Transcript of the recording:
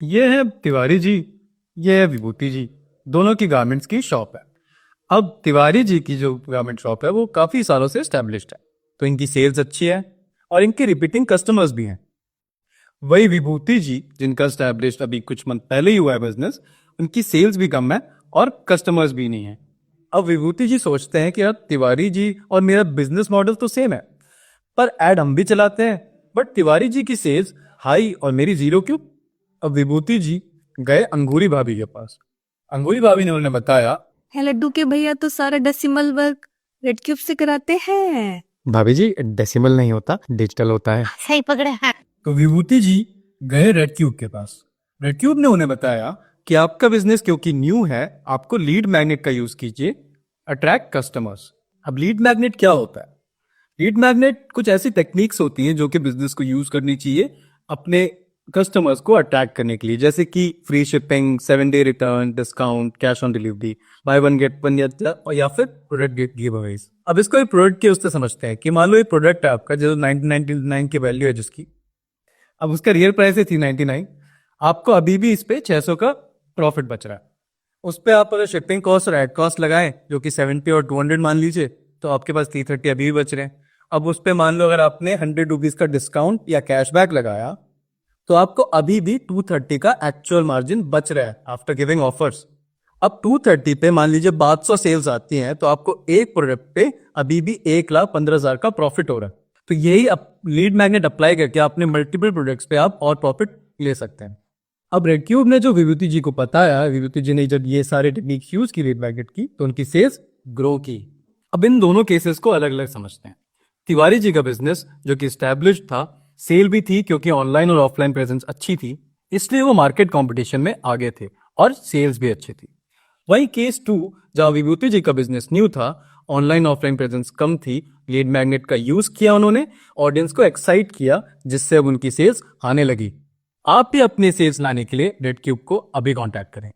ये है तिवारी जी, ये है विभूति जी। दोनों की गारमेंट्स की शॉप है। अब तिवारी जी की जो गारमेंट शॉप है वो काफी सालों से एस्टेब्लिश्ड है, तो इनकी सेल्स अच्छी है और इनके रिपीटिंग कस्टमर्स भी हैं। वही विभूति जी, जिनका एस्टेब्लिश्ड अभी कुछ मंथ पहले ही हुआ है बिजनेस, उनकी सेल्स भी कम है और कस्टमर्स भी नहीं है। अब विभूति जी सोचते हैं कि यार तिवारी जी और मेरा बिजनेस मॉडल तो सेम है, पर एड हम भी चलाते हैं, बट तिवारी जी की सेल्स हाई और मेरी जीरो क्यों। अब विभूति जी गए अंगूरी भाभी के पास। अंगूरी भाभी ने उन्हें बताया, है लड्डू के भैया तो सारा डेसिमल वर्क रेड क्यूब से कराते हैं। भाभी जी डेसिमल नहीं होता, डिजिटल होता है। सही पकड़े हैं। तो विभूति जी गए रेड क्यूब के पास। रेड क्यूब ने उन्हें बताया कि आपका बिजनेस क्योंकि न्यू है, आपको लीड मैग्नेट का यूज कीजिए, अट्रैक्ट कस्टमर्स। अब लीड मैग्नेट क्या होता है? लीड मैग्नेट कुछ ऐसी टेक्निक्स होती हैं जो कि बिजनेस को यूज करनी चाहिए अपने कस्टमर्स को अट्रैक्ट करने के लिए, जैसे कि free shipping, 7 day return, discount, cash on delivery, by one get one, या फिर प्रोडक्ट गेट गिव अवेज। अब इसको एक प्रोडक्ट के उससे समझते हैं कि मान लो ये प्रोडक्ट है आपका जो 1999 की वैल्यू है जिसकी, अब उसका रियल प्राइस है 399, आपको अभी भी इस पे 600 का प्रॉफिट बच रहा है। उस पे आप अगर शिपिंग कॉस्ट और एड कॉस्ट लगाएं जो कि 70 और 200 मान लीजिए, तो आपके पास 330 अभी भी बच रहे हैं। अब उस पे मान लो अगर आपने 100 रुपीज का डिस्काउंट या कैशबैक लगाया, तो आपको अभी भी 230 का एक्चुअल मार्जिन बच रहा है आफ्टर गिविंग ऑफर्स। अब 230 पे मान लीजिए 500 सेल्स आती हैं, तो आपको एक प्रोडक्ट पे अभी भी 1,15,000 का प्रॉफिट हो रहा है। तो यही लीड मैग्नेट अप्लाई करके आपने मल्टीपल प्रोडक्ट्स पे आप और प्रॉफिट ले सकते हैं। अब रेड क्यूब ने जो विभूति जी को बताया, विभूति जी ने जब ये सारे टेक्निक यूज की लीड मैग्नेट की, तो उनकी सेल्स ग्रो की। अब इन दोनों केसेस को अलग अलग समझते हैं। तिवारी जी का बिजनेस जो कि स्टैब्लिश्ड था, सेल भी थी क्योंकि ऑनलाइन और ऑफलाइन प्रेजेंस अच्छी थी, इसलिए वो मार्केट कंपटीशन में आगे थे और सेल्स भी अच्छी थी। वही केस 2 जहां विभूति जी का बिजनेस न्यू था, ऑनलाइन ऑफलाइन प्रेजेंस कम थी, लीड मैग्नेट का यूज किया उन्होंने, ऑडियंस को एक्साइट किया, जिससे अब उनकी सेल्स आने लगी। आप भी अपने सेल्स लाने के लिए रेड क्यूब को अभी कांटेक्ट करें।